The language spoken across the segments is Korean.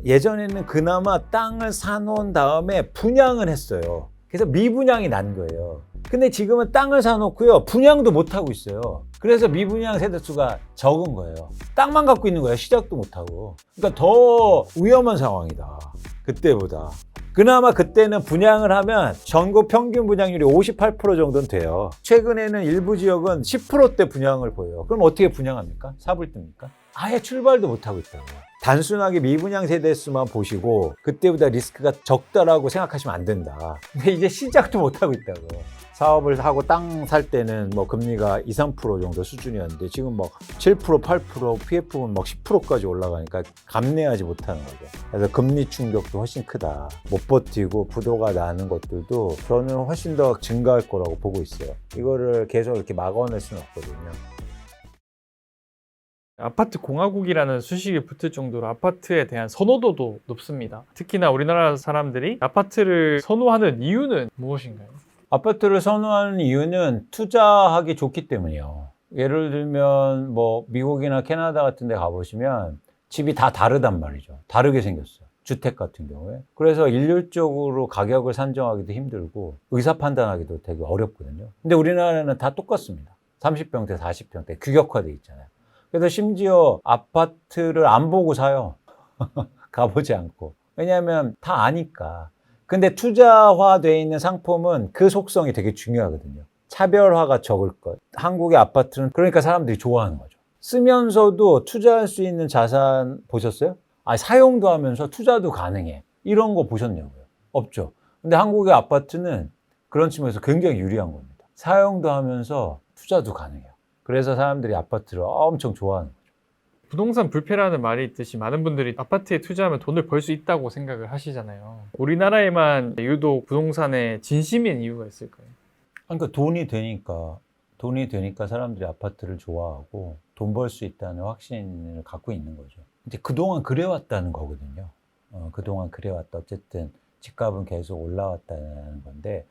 예전에는 그나마 땅을 사놓은 다음에 분양을 했어요. 그래서 미분양이 난 거예요. 근데 지금은 땅을 사놓고요, 분양도 못하고 있어요. 그래서 미분양 세대수가 적은 거예요. 땅만 갖고 있는 거예요. 시작도 못하고. 그러니까 더 위험한 상황이다, 그때보다. 그나마 그때는 분양을 하면 전국 평균 분양률이 58% 정도는 돼요. 최근에는 일부 지역은 10%대 분양을 보여요. 그럼 어떻게 분양합니까? 삽을 뜹니까? 아예 출발도 못하고 있다고요. 단순하게 미분양 세대수만 보시고 그때보다 리스크가 적다라고 생각하시면 안 된다. 근데 이제 시작도 못하고 있다고. 사업을 하고 땅 살 때는 뭐 금리가 2, 3% 정도 수준이었는데 지금 막 7%, 8%, PF는 막 10%까지 올라가니까 감내하지 못하는 거죠. 그래서 금리 충격도 훨씬 크다. 못 버티고 부도가 나는 것들도 저는 훨씬 더 증가할 거라고 보고 있어요. 이거를 계속 이렇게 막아낼 수는 없거든요. 아파트 공화국이라는 수식이 붙을 정도로 아파트에 대한 선호도도 높습니다. 특히나 우리나라 사람들이 아파트를 선호하는 이유는 무엇인가요? 아파트를 선호하는 이유는 투자하기 좋기 때문이에요. 예를 들면 뭐 미국이나 캐나다 같은 데 가보시면 집이 다 다르단 말이죠. 다르게 생겼어요. 주택 같은 경우에. 그래서 일률적으로 가격을 산정하기도 힘들고 의사 판단하기도 되게 어렵거든요. 근데 우리나라는 다 똑같습니다. 30평대, 40평대 규격화돼 있잖아요. 그래서 심지어 아파트를 안 보고 사요. 가보지 않고. 왜냐하면 다 아니까. 근데 투자화되어 있는 상품은 그 속성이 되게 중요하거든요. 차별화가 적을 것. 한국의 아파트는 그러니까 사람들이 좋아하는 거죠. 쓰면서도 투자할 수 있는 자산 보셨어요? 사용도 하면서 투자도 가능해. 이런 거 보셨냐고요? 없죠. 근데 한국의 아파트는 그런 측면에서 굉장히 유리한 겁니다. 사용도 하면서 투자도 가능해요. 그래서 사람들이 아파트를 엄청 좋아하는 거죠. 부동산 불패라는 말이 있듯이 많은 분들이 아파트에 투자하면 돈을 벌 수 있다고 생각을 하시잖아요. 우리나라에만 유독 부동산에 진심인 이유가 있을까요? 그러니까 돈이 되니까 사람들이 아파트를 좋아하고 돈 벌 수 있다는 확신을 갖고 있는 거죠. 이제 그동안 그래왔다는 거거든요. 그동안 그래왔다. 어쨌든 집값은 계속 올라왔다는 건데,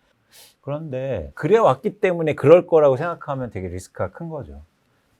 그런데 그래왔기 때문에 그럴 거라고 생각하면 되게 리스크가 큰 거죠.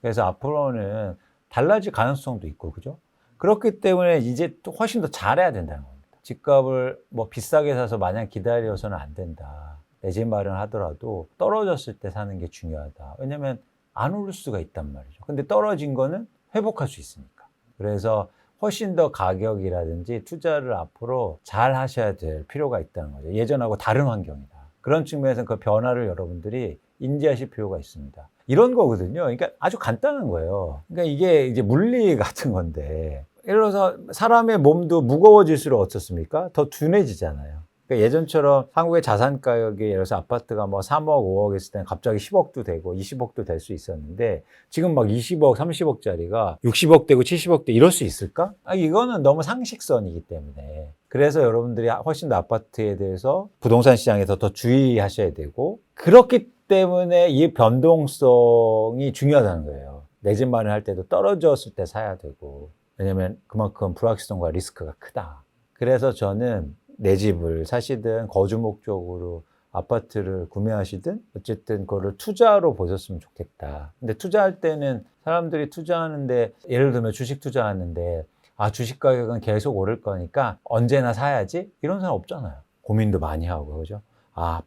그래서 앞으로는 달라질 가능성도 있고, 그죠? 그렇기 때문에 이제 또 훨씬 더 잘해야 된다는 겁니다. 집값을 뭐 비싸게 사서 마냥 기다려서는 안 된다. 내 집 마련하더라도 떨어졌을 때 사는 게 중요하다. 왜냐면 안 오를 수가 있단 말이죠. 근데 떨어진 거는 회복할 수 있으니까. 그래서 훨씬 더 가격이라든지 투자를 앞으로 잘 하셔야 될 필요가 있다는 거죠. 예전하고 다른 환경이다. 그런 측면에서 그 변화를 여러분들이 인지하실 필요가 있습니다. 이런 거거든요. 그러니까 아주 간단한 거예요. 그러니까 이게 이제 물리 같은 건데, 예를 들어서 사람의 몸도 무거워질수록 어떻습니까? 더 둔해지잖아요. 그러니까 예전처럼 한국의 자산 가격이 예를 들어서 아파트가 뭐 3억, 5억 했을 때는 갑자기 10억도 되고 20억도 될 수 있었는데 지금 막 20억, 30억짜리가 60억 되고 70억 대 이럴 수 있을까? 이거는 너무 상식선이기 때문에. 그래서 여러분들이 훨씬 더 아파트에 대해서 부동산 시장에서 더 주의하셔야 되고, 그렇기 때문에 이 변동성이 중요하다는 거예요. 내 집 마련할 때도 떨어졌을 때 사야 되고, 왜냐면 그만큼 불확실성과 리스크가 크다. 그래서 저는 내 집을 사시든 거주 목적으로 아파트를 구매하시든 어쨌든 그거를 투자로 보셨으면 좋겠다. 근데 투자할 때는 사람들이 투자하는데, 예를 들면 주식 투자하는데 주식 가격은 계속 오를 거니까 언제나 사야지, 이런 사람 없잖아요. 고민도 많이 하고, 그죠?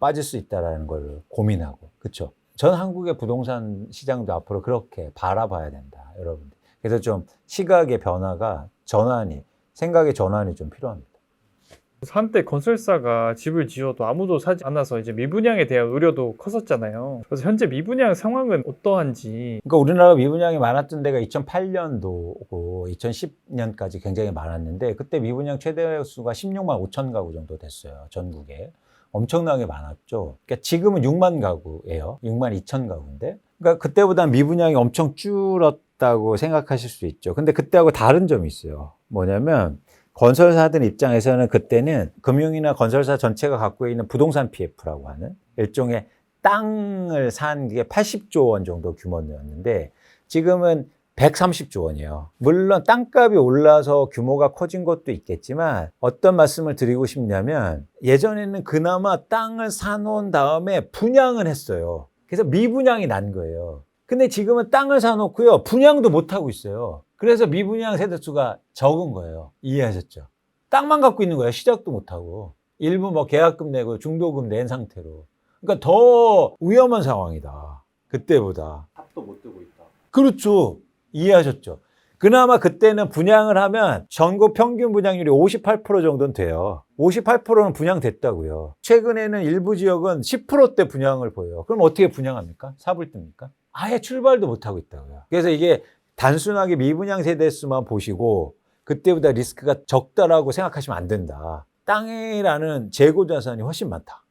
빠질 수 있다라는 걸 고민하고, 그렇죠? 전 한국의 부동산 시장도 앞으로 그렇게 바라봐야 된다, 여러분들. 그래서 좀 시각의 변화가, 생각의 전환이 좀 필요합니다. 한때 건설사가 집을 지어도 아무도 사지 않아서 이제 미분양에 대한 우려도 컸었잖아요. 그래서 현재 미분양 상황은 어떠한지. 그러니까 우리나라 미분양이 많았던 데가 2008년도고 2010년까지 굉장히 많았는데, 그때 미분양 최대 수가 16만 5천 가구 정도 됐어요, 전국에. 엄청나게 많았죠. 그러니까 지금은 6만 가구예요. 6만 2천 가구인데. 그러니까 그때보다 미분양이 엄청 줄었다고 생각하실 수 있죠. 근데 그때하고 다른 점이 있어요. 뭐냐면 건설사들 입장에서는 그때는 금융이나 건설사 전체가 갖고 있는 부동산 PF라고 하는 일종의 땅을 산 게 80조 원 정도 규모였는데 지금은 130조 원이에요. 물론 땅값이 올라서 규모가 커진 것도 있겠지만, 어떤 말씀을 드리고 싶냐면 예전에는 그나마 땅을 사놓은 다음에 분양을 했어요. 그래서 미분양이 난 거예요. 근데 지금은 땅을 사놓고요, 분양도 못하고 있어요. 그래서 미분양 세대수가 적은 거예요. 이해하셨죠? 땅만 갖고 있는 거야. 시작도 못하고. 일부 뭐 계약금 내고 중도금 낸 상태로. 그러니까 더 위험한 상황이다. 그때보다. 탑도 못 뜨고 있다. 그렇죠. 이해하셨죠? 그나마 그때는 분양을 하면 전국 평균 분양률이 58% 정도는 돼요. 58%는 분양됐다고요. 최근에는 일부 지역은 10%대 분양을 보여요. 그럼 어떻게 분양합니까? 삽을 뜹니까? 아예 출발도 못하고 있다고요. 그래서 이게 단순하게 미분양 세대 수만 보시고 그때보다 리스크가 적다라고 생각하시면 안 된다. 땅이라는 재고 자산이 훨씬 많다.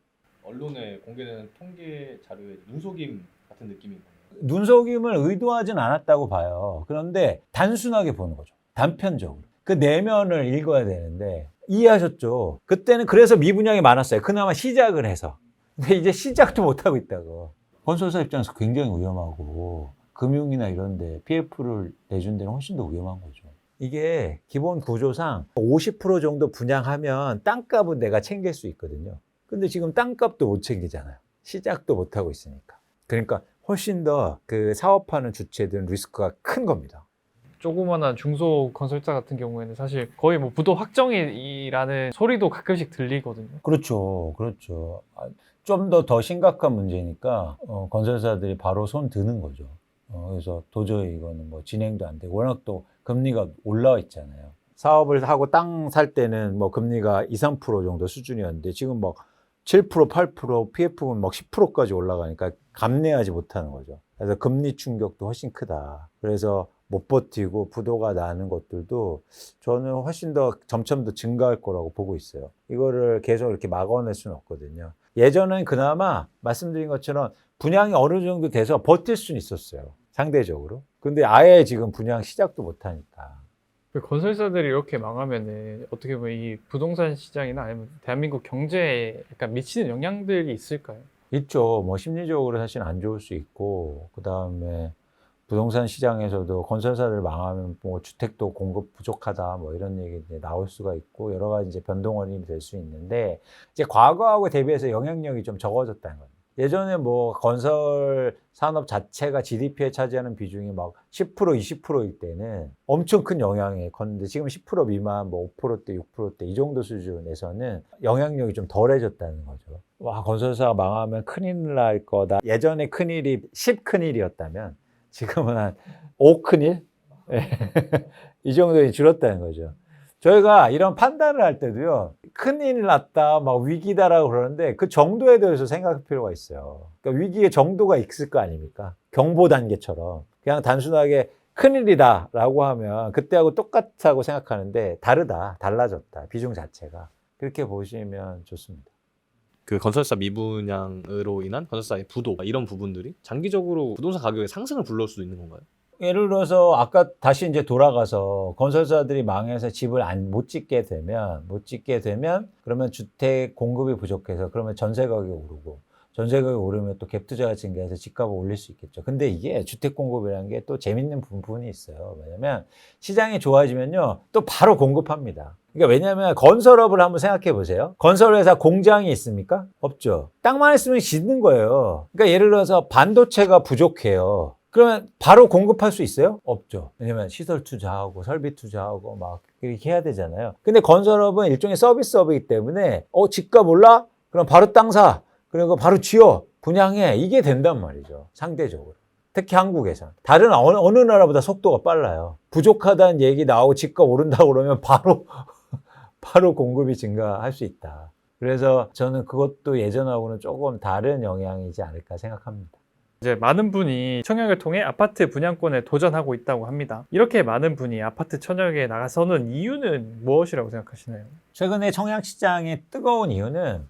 언론에 공개되는 통계 자료에 눈속임 같은 느낌인 거예요. 눈속임을 의도하진 않았다고 봐요. 그런데 단순하게 보는 거죠. 단편적으로. 그 내면을 읽어야 되는데 이해하셨죠? 그때는 그래서 미분양이 많았어요. 그나마 시작을 해서. 근데 이제 시작도 못하고 있다고. 건설사 입장에서 굉장히 위험하고 금융이나 이런 데 PF를 내준 데는 훨씬 더 위험한 거죠. 이게 기본 구조상 50% 정도 분양하면 땅값은 내가 챙길 수 있거든요. 근데 지금 땅값도 못 챙기잖아요. 시작도 못하고 있으니까. 그러니까 훨씬 더 그 사업하는 주체들은 리스크가 큰 겁니다. 조그마한 중소 건설사 같은 경우에는 사실 거의 뭐 부도 확정이라는 소리도 가끔씩 들리거든요. 그렇죠. 그렇죠. 좀 더 심각한 문제니까 건설사들이 바로 손 드는 거죠. 그래서 도저히 이거는 뭐 진행도 안 되고 워낙 또 금리가 올라와 있잖아요. 사업을 하고 땅 살 때는 뭐 금리가 2, 3% 정도 수준이었는데 지금 막 7%, 8%, PF는 막 10%까지 올라가니까 감내하지 못하는 거죠. 그래서 금리 충격도 훨씬 크다. 그래서 못 버티고 부도가 나는 것들도 저는 훨씬 더 점점 더 증가할 거라고 보고 있어요. 이거를 계속 이렇게 막아낼 수는 없거든요. 예전엔 그나마 말씀드린 것처럼 분양이 어느 정도 돼서 버틸 수는 있었어요. 상대적으로. 근데 아예 지금 분양 시작도 못 하니까. 건설사들이 이렇게 망하면은 어떻게 보면 이 부동산 시장이나 아니면 대한민국 경제에 약간 미치는 영향들이 있을까요? 있죠. 뭐 심리적으로 사실 안 좋을 수 있고, 그 다음에 부동산 시장에서도 건설사들 망하면 뭐 주택도 공급 부족하다 뭐 이런 얘기 이제 나올 수가 있고 여러 가지 이제 변동 원인이 될 수 있는데 이제 과거하고 대비해서 영향력이 좀 적어졌다는 거예요. 예전에 뭐 건설 산업 자체가 GDP에 차지하는 비중이 막 10%, 20%일 때는 엄청 큰 영향이 컸는데 지금 10% 미만, 뭐 5%대, 6%대 이 정도 수준에서는 영향력이 좀 덜해졌다는 거죠. 와, 건설사가 망하면 큰일 날 거다. 예전에 큰일이 10큰일이었다면 지금은 한 5큰일? 이 정도에 줄었다는 거죠. 저희가 이런 판단을 할 때도요, 큰일 났다, 막 위기다라고 그러는데 그 정도에 대해서 생각할 필요가 있어요. 그러니까 위기의 정도가 있을 거 아닙니까? 경보 단계처럼. 그냥 단순하게 큰일이다라고 하면 그때하고 똑같다고 생각하는데 다르다, 달라졌다, 비중 자체가. 그렇게 보시면 좋습니다. 그 건설사 미분양으로 인한 건설사의 부도 이런 부분들이 장기적으로 부동산 가격의 상승을 불러올 수도 있는 건가요? 예를 들어서 아까 다시 이제 돌아가서 건설사들이 망해서 집을 못 짓게 되면 그러면 주택 공급이 부족해서 그러면 전세 가격이 오르고 전세 가격이 오르면 또 갭 투자가 증가해서 집값을 올릴 수 있겠죠. 근데 이게 주택 공급이라는 게 또 재밌는 부분이 있어요. 왜냐면 시장이 좋아지면요 또 바로 공급합니다. 그러니까 왜냐하면 건설업을 한번 생각해 보세요. 건설회사 공장이 있습니까? 없죠. 땅만 있으면 짓는 거예요. 그러니까 예를 들어서 반도체가 부족해요. 그러면 바로 공급할 수 있어요? 없죠. 왜냐면 시설 투자하고 설비 투자하고 막 이렇게 해야 되잖아요. 근데 건설업은 일종의 서비스업이기 때문에 집값 올라? 그럼 바로 땅 사. 그리고 바로 지어. 분양해. 이게 된단 말이죠. 상대적으로. 특히 한국에서. 다른 어느 나라보다 속도가 빨라요. 부족하다는 얘기 나오고 집값 오른다고 그러면 바로 공급이 증가할 수 있다. 그래서 저는 그것도 예전하고는 조금 다른 영향이지 않을까 생각합니다. 이제 많은 분이 청약을 통해 아파트 분양권에 도전하고 있다고 합니다. 이렇게 많은 분이 아파트 청약에 나가서는 이유는 무엇이라고 생각하시나요? 최근에 청약시장이 뜨거운 이유는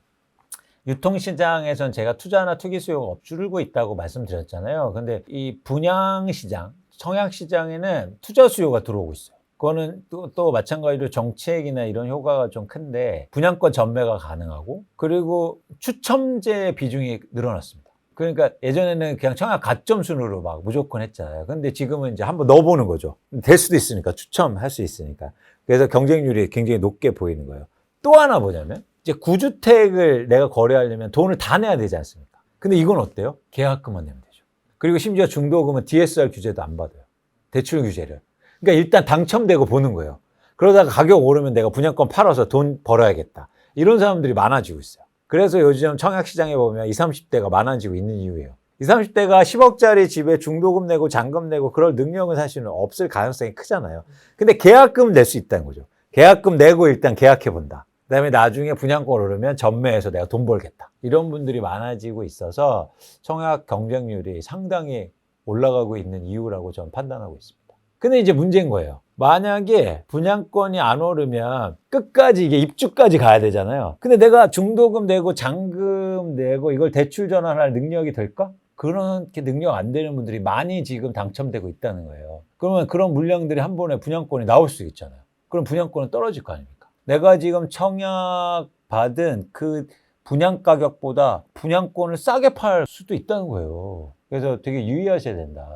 유통시장에선 제가 투자나 투기 수요가 줄고 있다고 말씀드렸잖아요. 근데 이 분양시장, 청약시장에는 투자 수요가 들어오고 있어요. 그거는 또 마찬가지로 정책이나 이런 효과가 좀 큰데 분양권 전매가 가능하고 그리고 추첨제 비중이 늘어났습니다. 그러니까 예전에는 그냥 청약 가점 순으로 막 무조건 했잖아요. 근데 지금은 이제 한번 넣어보는 거죠. 될 수도 있으니까, 추첨할 수 있으니까. 그래서 경쟁률이 굉장히 높게 보이는 거예요. 또 하나 뭐냐면 이제 구주택을 내가 거래하려면 돈을 다 내야 되지 않습니까? 근데 이건 어때요? 계약금만 내면 되죠. 그리고 심지어 중도금은 DSR 규제도 안 받아요. 대출 규제를. 그러니까 일단 당첨되고 보는 거예요. 그러다가 가격 오르면 내가 분양권 팔아서 돈 벌어야겠다. 이런 사람들이 많아지고 있어요. 그래서 요즘 청약시장에 보면 20, 30대가 많아지고 있는 이유예요. 20, 30대가 10억짜리 집에 중도금 내고 잔금 내고 그럴 능력은 사실은 없을 가능성이 크잖아요. 근데 계약금 낼 수 있다는 거죠. 계약금 내고 일단 계약해본다. 그다음에 나중에 분양권 오르면 전매해서 내가 돈 벌겠다. 이런 분들이 많아지고 있어서 청약 경쟁률이 상당히 올라가고 있는 이유라고 저는 판단하고 있습니다. 근데 이제 문제인 거예요. 만약에 분양권이 안 오르면 끝까지 이게 입주까지 가야 되잖아요. 근데 내가 중도금 내고 잔금 내고 이걸 대출 전환할 능력이 될까? 그렇게 능력 안 되는 분들이 많이 지금 당첨되고 있다는 거예요. 그러면 그런 물량들이 한 번에 분양권이 나올 수 있잖아요. 그럼 분양권은 떨어질 거 아닙니까? 내가 지금 청약 받은 그 분양 가격보다 분양권을 싸게 팔 수도 있다는 거예요. 그래서 되게 유의하셔야 된다.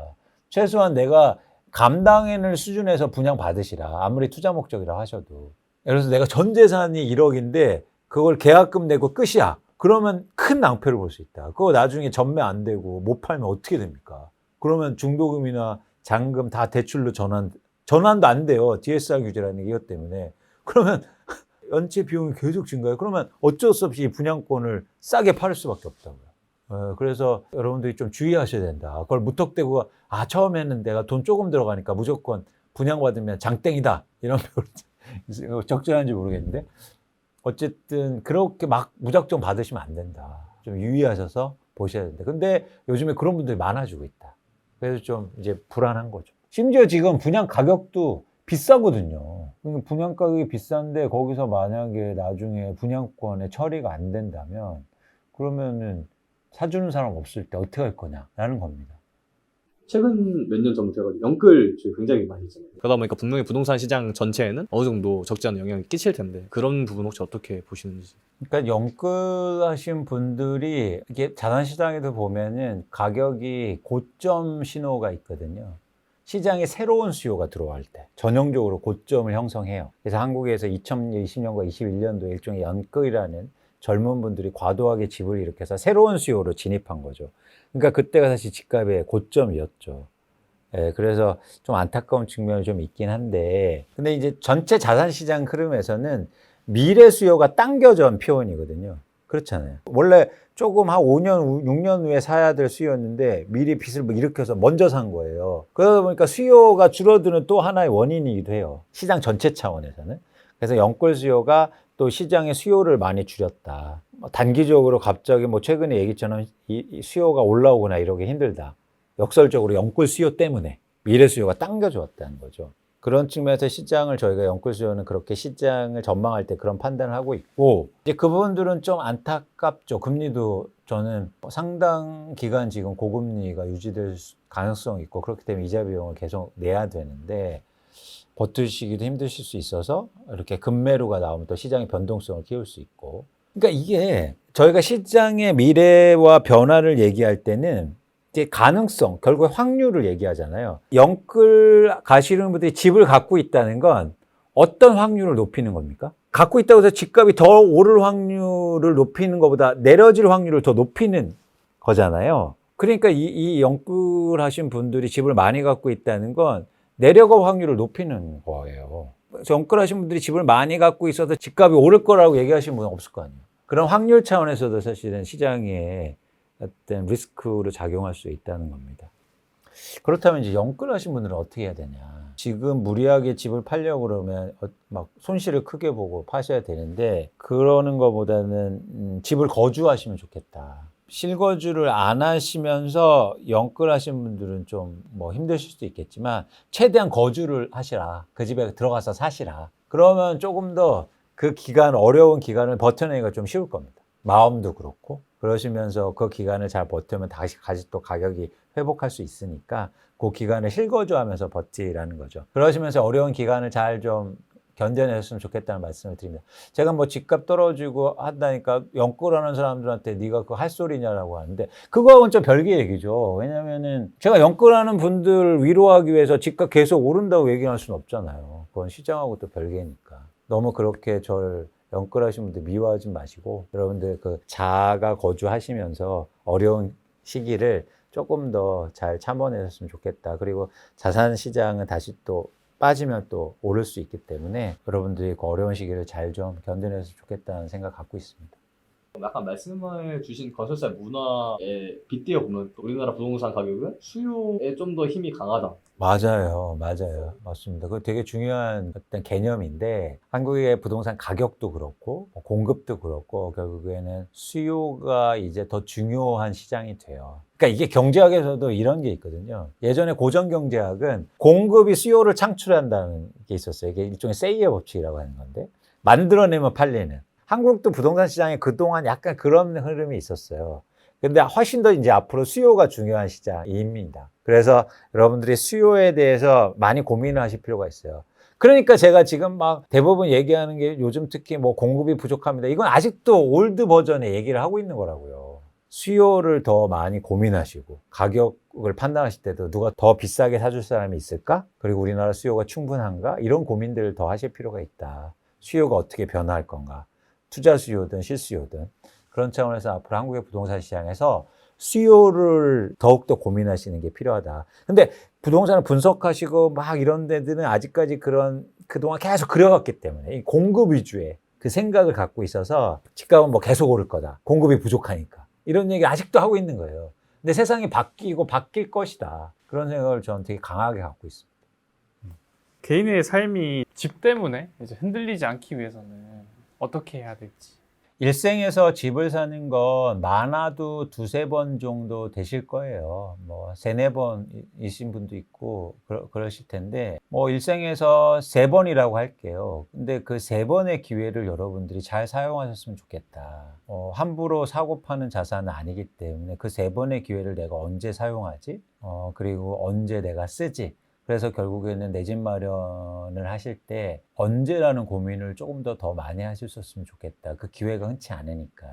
최소한 내가 감당해낼 수준에서 분양 받으시라. 아무리 투자 목적이라 하셔도. 그래서 내가 전 재산이 1억인데 그걸 계약금 내고 끝이야. 그러면 큰 낭패를 볼 수 있다. 그거 나중에 전매 안 되고 못 팔면 어떻게 됩니까? 그러면 중도금이나 잔금 다 대출로 전환도 안 돼요. DSR 규제라는 게 이것 때문에. 그러면 연체 비용이 계속 증가해요. 그러면 어쩔 수 없이 분양권을 싸게 팔 수밖에 없다고요. 그래서 여러분들이 좀 주의하셔야 된다. 그걸 무턱대고 처음에는 내가 돈 조금 들어가니까 무조건 분양받으면 장땡이다. 이런 표현 적절한지 모르겠는데 어쨌든 그렇게 막 무작정 받으시면 안 된다. 좀 유의하셔서 보셔야 된다. 근데 요즘에 그런 분들이 많아지고 있다. 그래서 좀 이제 불안한 거죠. 심지어 지금 분양 가격도 비싸거든요. 분양 가격이 비싼데 거기서 만약에 나중에 분양권의 처리가 안 된다면 그러면은 사주는 사람 없을 때 어떻게 할 거냐라는 겁니다. 최근 몇 년 전부터 연끌 굉장히 많이 있잖아요. 그러다 보니까 분명히 부동산 시장 전체에는 어느 정도 적지 않은 영향이 끼칠 텐데 그런 부분 혹시 어떻게 보시는지? 그러니까 연끌하신 분들이 이게 자산시장에도 보면은 가격이 고점 신호가 있거든요. 시장에 새로운 수요가 들어갈 때 전형적으로 고점을 형성해요. 그래서 한국에서 2020년과 21년도에 일종의 연끌이라는 젊은 분들이 과도하게 집을 일으켜서 새로운 수요로 진입한 거죠. 그러니까 그때가 사실 집값의 고점이었죠. 그래서 좀 안타까운 측면이 좀 있긴 한데, 근데 이제 전체 자산시장 흐름에서는 미래 수요가 당겨져 온 표현이거든요. 그렇잖아요. 원래 조금 한 5년, 6년 후에 사야 될 수요였는데 미리 빚을 일으켜서 먼저 산 거예요. 그러다 보니까 수요가 줄어드는 또 하나의 원인이기도 해요. 시장 전체 차원에서는. 그래서 연끌 수요가 또 시장의 수요를 많이 줄였다. 단기적으로 갑자기 최근에 얘기처럼 이 수요가 올라오거나 이러기 힘들다. 역설적으로 연끌 수요 때문에 미래 수요가 당겨져 왔다는 거죠. 그런 측면에서 시장을 저희가 연끌 수요는 그렇게 시장을 전망할 때 그런 판단을 하고 있고, 이제 그 부분들은 좀 안타깝죠. 금리도 저는 상당 기간 지금 고금리가 유지될 가능성이 있고, 그렇기 때문에 이자 비용을 계속 내야 되는데 버티시기도 힘드실 수 있어서 이렇게 급매로가 나오면 또 시장의 변동성을 키울 수 있고. 그러니까 이게 저희가 시장의 미래와 변화를 얘기할 때는 이제 가능성, 결국에 확률을 얘기하잖아요. 연끌 가시는 분들이 집을 갖고 있다는 건 어떤 확률을 높이는 겁니까? 갖고 있다고 해서 집값이 더 오를 확률을 높이는 것보다 내려질 확률을 더 높이는 거잖아요. 그러니까 이 연끌 하신 분들이 집을 많이 갖고 있다는 건 내려갈 확률을 높이는 거예요. 연끌 하신 분들이 집을 많이 갖고 있어서 집값이 오를 거라고 얘기하시는 분은 없을 거 아니에요. 그런 확률 차원에서도 사실은 시장에 어떤 리스크로 작용할 수 있다는 겁니다. 그렇다면 이제 연끌 하신 분들은 어떻게 해야 되냐. 지금 무리하게 집을 팔려고 그러면 막 손실을 크게 보고 파셔야 되는데, 그러는 것보다는 집을 거주하시면 좋겠다. 실거주를 안 하시면서 연끌 하신 분들은 좀 힘드실 수도 있겠지만 최대한 거주를 하시라. 그 집에 들어가서 사시라. 그러면 조금 더 그 기간, 어려운 기간을 버텨내기가 좀 쉬울 겁니다. 마음도 그렇고. 그러시면서 그 기간을 잘 버티면 다시 또 가격이 회복할 수 있으니까 그 기간을 실거주하면서 버티라는 거죠. 그러시면서 어려운 기간을 잘 좀 견뎌냈으면 좋겠다는 말씀을 드립니다. 제가 집값 떨어지고 한다니까 연끌하는 사람들한테 네가 그거 할 소리냐라고 하는데, 그거하고는 좀 별개 얘기죠. 왜냐면은 제가 연끌하는 분들 위로하기 위해서 집값 계속 오른다고 얘기할 수는 없잖아요. 그건 시장하고 또 별개니까. 너무 그렇게 저를 연끌하신 분들 미워하지 마시고, 여러분들 그 자가 거주하시면서 어려운 시기를 조금 더 잘 참아내셨으면 좋겠다. 그리고 자산 시장은 다시 또 빠지면 또 오를 수 있기 때문에 여러분들이 그 어려운 시기를 잘 좀 견뎌내서 좋겠다는 생각 갖고 있습니다. 약간 말씀을 주신 건설사 문화에 빗대어 보면 우리나라 부동산 가격은 수요에 좀 더 힘이 강하다. 맞아요. 맞습니다. 그거 되게 중요한 어떤 개념인데 한국의 부동산 가격도 그렇고 공급도 그렇고 결국에는 수요가 이제 더 중요한 시장이 돼요. 그러니까 이게 경제학에서도 이런 게 있거든요. 예전에 고전 경제학은 공급이 수요를 창출한다는 게 있었어요. 이게 일종의 세이의 법칙이라고 하는 건데 만들어내면 팔리는. 한국도 부동산 시장에 그동안 약간 그런 흐름이 있었어요. 근데 훨씬 더 이제 앞으로 수요가 중요한 시장입니다. 그래서 여러분들이 수요에 대해서 많이 고민을 하실 필요가 있어요. 그러니까 제가 지금 막 대부분 얘기하는 게 요즘 특히 뭐 공급이 부족합니다. 이건 아직도 올드 버전의 얘기를 하고 있는 거라고요. 수요를 더 많이 고민하시고 가격을 판단하실 때도 누가 더 비싸게 사줄 사람이 있을까? 그리고 우리나라 수요가 충분한가? 이런 고민들을 더 하실 필요가 있다. 수요가 어떻게 변화할 건가? 투자 수요든 실수요든 그런 차원에서 앞으로 한국의 부동산 시장에서 수요를 더욱더 고민하시는 게 필요하다. 근데 부동산을 분석하시고 막 이런 데들은 아직까지 그동안 계속 그려왔기 때문에 이 공급 위주의 그 생각을 갖고 있어서 집값은 뭐 계속 오를 거다. 공급이 부족하니까. 이런 얘기 아직도 하고 있는 거예요. 근데 세상이 바뀌고 바뀔 것이다. 그런 생각을 저는 되게 강하게 갖고 있습니다. 개인의 삶이 집 때문에 이제 흔들리지 않기 위해서는 어떻게 해야 될지. 일생에서 집을 사는 건 많아도 2-3번 정도 되실 거예요. 뭐 3-4번이신 분도 있고 그러실 텐데 뭐 일생에서 3번이라고 할게요. 근데 그 3번의 기회를 여러분들이 잘 사용하셨으면 좋겠다. 함부로 사고 파는 자산은 아니기 때문에 그 3번의 기회를 내가 언제 사용하지? 그리고 언제 내가 쓰지? 그래서 결국에는 내 집 마련을 하실 때 언제라는 고민을 조금 더 많이 하셨으면 좋겠다. 그 기회가 흔치 않으니까.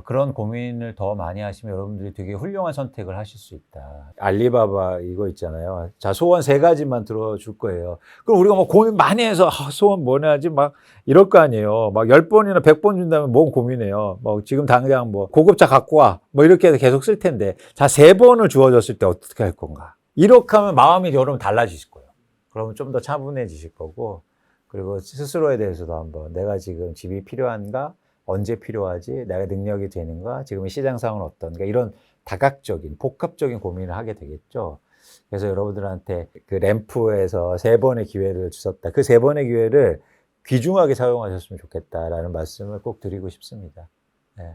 그런 고민을 더 많이 하시면 여러분들이 되게 훌륭한 선택을 하실 수 있다. 알리바바 이거 있잖아요. 자, 소원 3가지만 들어줄 거예요. 그럼 우리가 뭐 고민 많이 해서 소원 뭐냐 하지 막 이럴 거 아니에요. 막 10번이나 100번 준다면 뭔 고민해요. 뭐 지금 당장 뭐 고급차 갖고 와. 뭐 이렇게 해서 계속 쓸 텐데. 자, 3번을 주어졌을 때 어떻게 할 건가? 이렇게 하면 마음이 여러분 달라지실 거예요. 그러면 좀 더 차분해지실 거고, 그리고 스스로에 대해서도 한번 내가 지금 집이 필요한가? 언제 필요하지? 내가 능력이 되는가? 지금 시장 상황은 어떤가? 이런 다각적인, 복합적인 고민을 하게 되겠죠. 그래서 여러분들한테 그 램프에서 3번의 기회를 주셨다. 그 3번의 기회를 귀중하게 사용하셨으면 좋겠다라는 말씀을 꼭 드리고 싶습니다. 네.